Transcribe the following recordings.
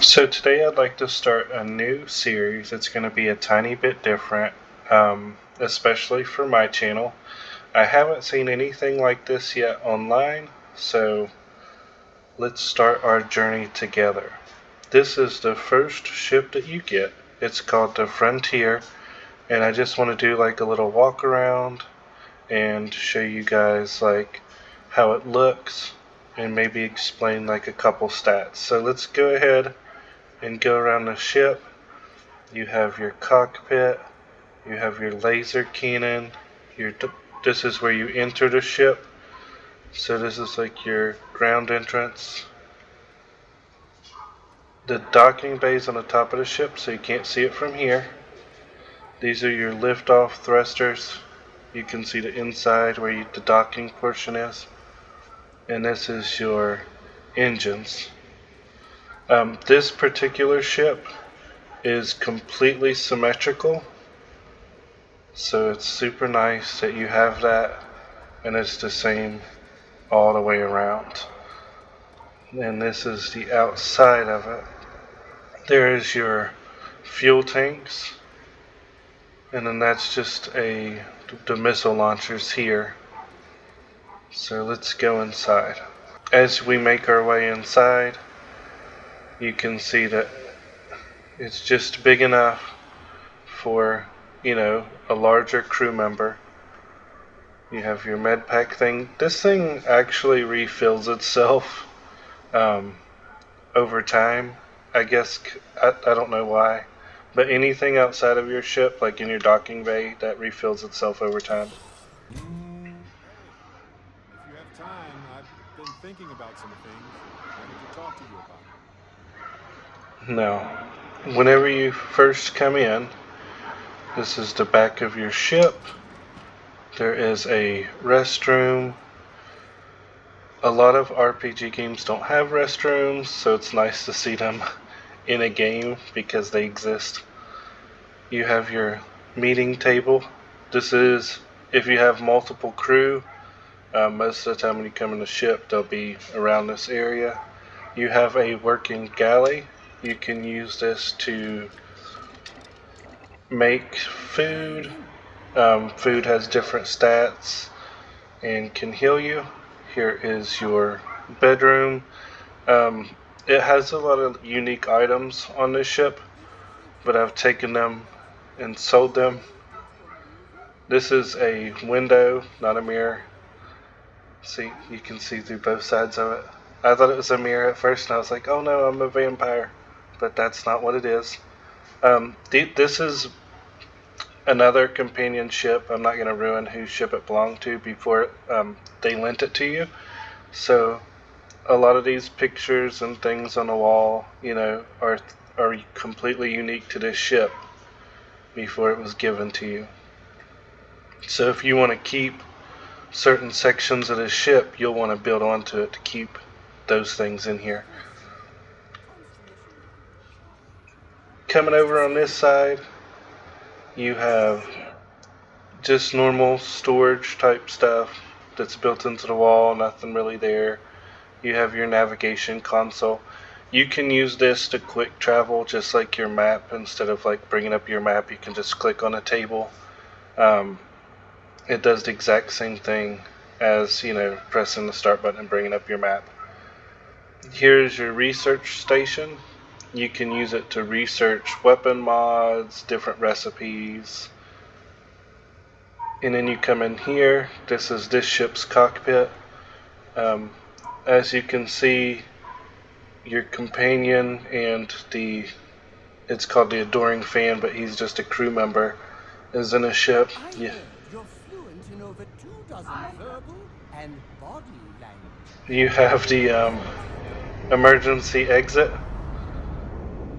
So today I'd like to start a new series. It's going to be a tiny bit different, especially for my channel. I haven't seen anything like this yet online, so let's start our journey together. This is the first ship that you get. It's called the Frontier, and I just want to do like a little walk around and show you guys like how it looks and maybe explain like a couple stats. So let's go ahead and go around the ship. You have your cockpit, you have your laser cannon, this is where you enter the ship. So this is like your ground entrance. The docking bay is on the top of the ship, so you can't see it from here. These are your liftoff thrusters. You can see the inside where the docking portion is. And this is your engines. This particular ship is completely symmetrical, so it's super nice that you have that, and it's the same all the way around. And this is the outside of it. There is your fuel tanks, and then that's just the missile launchers here. So let's go inside. As we make our way inside, you can see that it's just big enough for, a larger crew member. You have your med pack thing. This thing actually refills itself over time. I guess, I don't know why. But anything outside of your ship, like in your docking bay, that refills itself over time. If you have time, I've been thinking about some things. I wanted to talk to you about it. No. Whenever you first come in, this is the back of your ship. There is a restroom. A lot of RPG games don't have restrooms, so it's nice to see them in a game because they exist. You have your meeting table. This is if you have multiple crew. Most of the time when you come in the ship, they'll be around this area. You have a working galley. You can use this to make food. Food has different stats and can heal you. Here is your bedroom. It has a lot of unique items on this ship, but I've taken them and sold them. This is a window, not a mirror. See, you can see through both sides of it. I thought it was a mirror at first, and I was like, oh no, I'm a vampire. But that's not what it is. This is another companion ship. I'm not going to ruin whose ship it belonged to before they lent it to you. So a lot of these pictures and things on the wall, are completely unique to this ship before it was given to you. So if you want to keep certain sections of this ship, you'll want to build onto it to keep those things in here. Coming over on this side, you have just normal storage type stuff that's built into the wall, nothing really there. You have your navigation console. You can use this to quick travel just like your map. Instead of like bringing up your map, you can just click on a table. It does the exact same thing as, pressing the start button and bringing up your map. Here's your research station. You can use it to research weapon mods, different recipes. And then you come in here. This is this ship's cockpit. As you can see, your companion and it's called the Adoring Fan, but he's just a crew member, is in a ship. Yeah. You're fluent in over 24 verbal and body language. You have the emergency exit.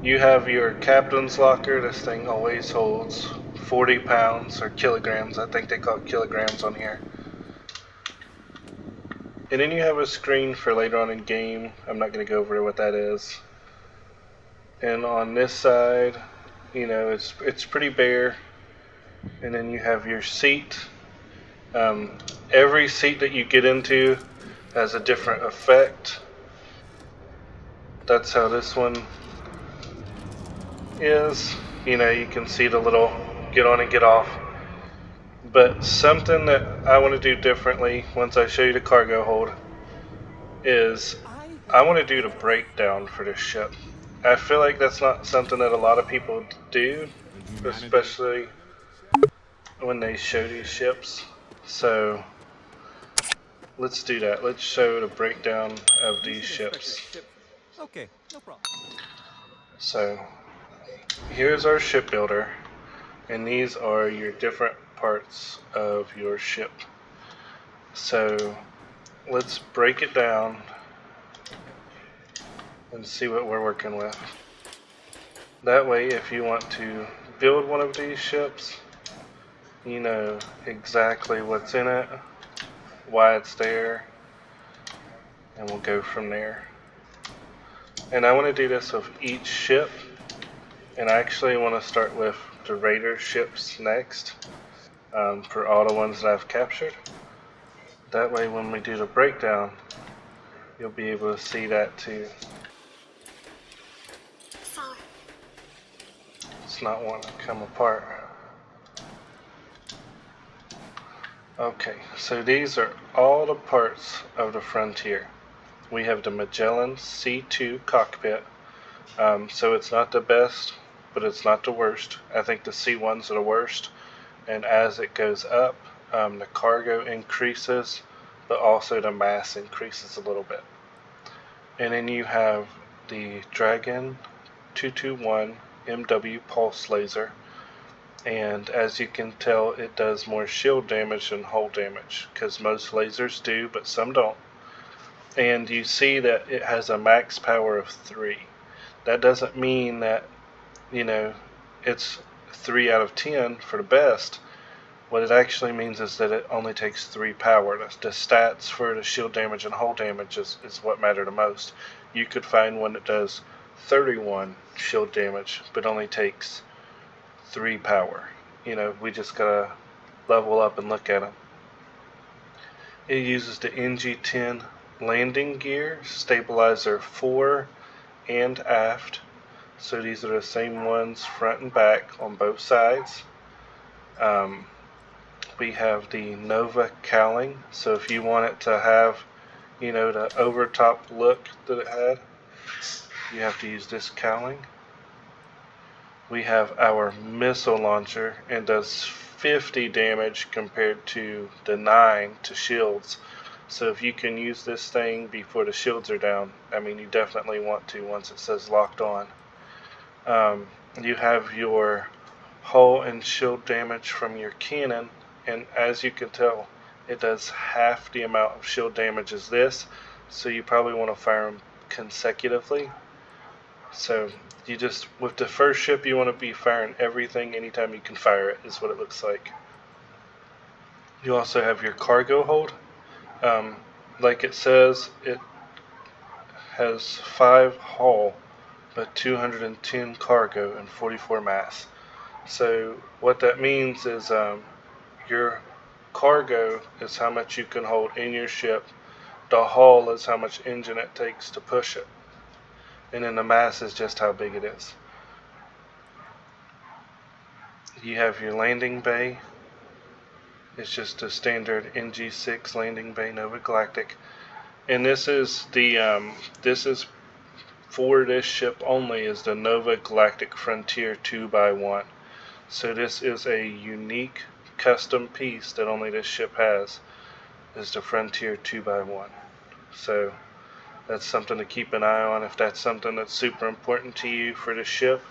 You have your captain's locker. This thing always holds 40 pounds or kilograms. I think they call it kilograms on here. And then you have a screen for later on in game. I'm not going to go over what that is. And on this side, it's pretty bare. And then you have your seat. Every seat that you get into has a different effect. That's how this one is, you can see the little get on and get off. But something that I want to do differently once I show you the cargo hold is I want to do the breakdown for this ship. I feel like that's not something that a lot of people do, especially when they show these ships. So let's do that. Let's show the breakdown of these ships. Okay, no problem. So here's our shipbuilder, and these are your different parts of your ship. So let's break it down and see what we're working with. That way, if you want to build one of these ships, you know exactly what's in it, why it's there, and we'll go from there. And I want to do this with each ship, and I actually want to start with the raider ships next, for all the ones that I've captured. That way when we do the breakdown, you'll be able to see that too. It's not wanting to come apart. Okay, so these are all the parts of the Frontier. We have the Magellan C2 cockpit, so it's not the best, but it's not the worst. I think the C1s are the worst, and as it goes up, the cargo increases, but also the mass increases a little bit. And then you have the Dragon 221 MW pulse laser, and as you can tell, it does more shield damage than hull damage, because most lasers do, but some don't. And you see that it has a max power of 3. That doesn't mean that, it's 3 out of 10 for the best. What it actually means is that it only takes 3 power. The stats for the shield damage and hull damage is what matter the most. You could find one that does 31 shield damage, but only takes 3 power. We just gotta level up and look at them. It uses the NG10 landing gear, stabilizer fore and aft. So these are the same ones front and back on both sides. We have the Nova cowling. So if you want it to have, the overtop look that it had, you have to use this cowling. We have our missile launcher, and does 50 damage compared to the 9 to shields. So if you can use this thing before the shields are down, you definitely want to once it says locked on. You have your hull and shield damage from your cannon, and as you can tell, it does half the amount of shield damage as this, so you probably want to fire them consecutively. So with the first ship, you want to be firing everything anytime you can fire it, is what it looks like. You also have your cargo hold. Like it says, it has 5 hull, but 210 cargo and 44 mass. So what that means is your cargo is how much you can hold in your ship. The hull is how much engine it takes to push it. And then the mass is just how big it is. You have your landing bay. It's just a standard NG6 landing bay, Nova Galactic. And this is for this ship only, is the Nova Galactic Frontier 2x1. So this is a unique custom piece that only this ship has, is the Frontier 2x1. So that's something to keep an eye on. If that's something that's super important to you for the ship,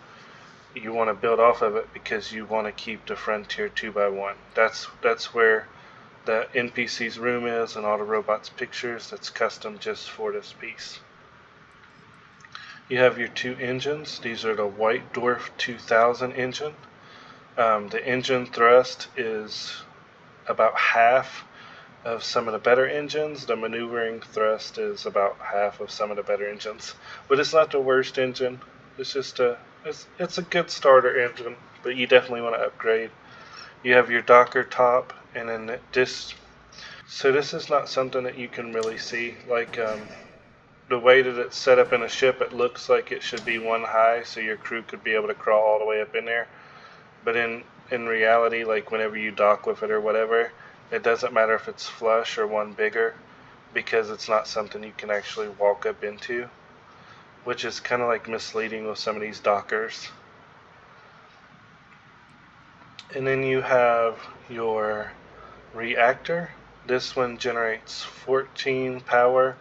you want to build off of it because you want to keep the Frontier 2x1. That's where the NPC's room is and all the robots' pictures. That's custom just for this piece. You have your 2 engines. These are the White Dwarf 2000 engine. The engine thrust is about half of some of the better engines. The maneuvering thrust is about half of some of the better engines, but it's not the worst engine. It's just it's a good starter engine, but you definitely want to upgrade. You have your Docker top, and then this. So this is not something that you can really see. Like the way that it's set up in a ship, it looks like it should be one high, so your crew could be able to crawl all the way up in there. But in reality, like whenever you dock with it or whatever, it doesn't matter if it's flush or one bigger, because it's not something you can actually walk up into, which is kind of like misleading with some of these dockers. And then you have your reactor. This one generates 14 power.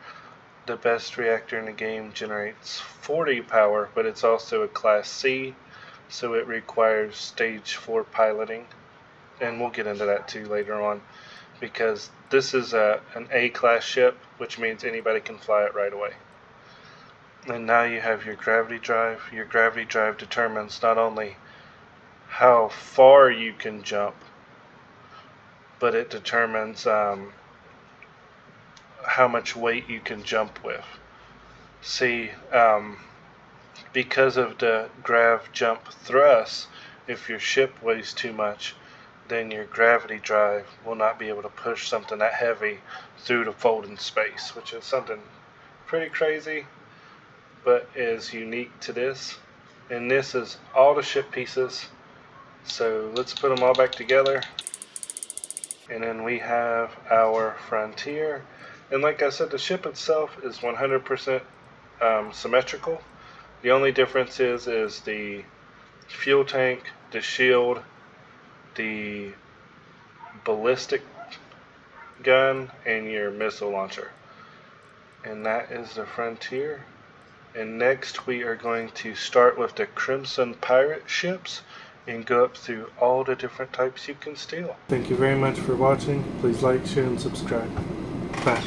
The best reactor in the game generates 40 power, but it's also a Class C, so it requires stage 4 piloting. And we'll get into that too later on, because this is an A-class ship, which means anybody can fly it right away. And now you have your gravity drive. Your gravity drive determines not only how far you can jump, but it determines how much weight you can jump with. See, because of the grav jump thrust, if your ship weighs too much, then your gravity drive will not be able to push something that heavy through the folding space, which is something pretty crazy, but is unique to this. And this is all the ship pieces. So let's put them all back together. And then we have our Frontier. And like I said, the ship itself is 100% symmetrical. The only difference is the fuel tank, the shield, the ballistic gun, and your missile launcher. And that is the Frontier. And next we are going to start with the Crimson Pirate ships and go up through all the different types you can steal. Thank you very much for watching. Please like, share, and subscribe. Bye.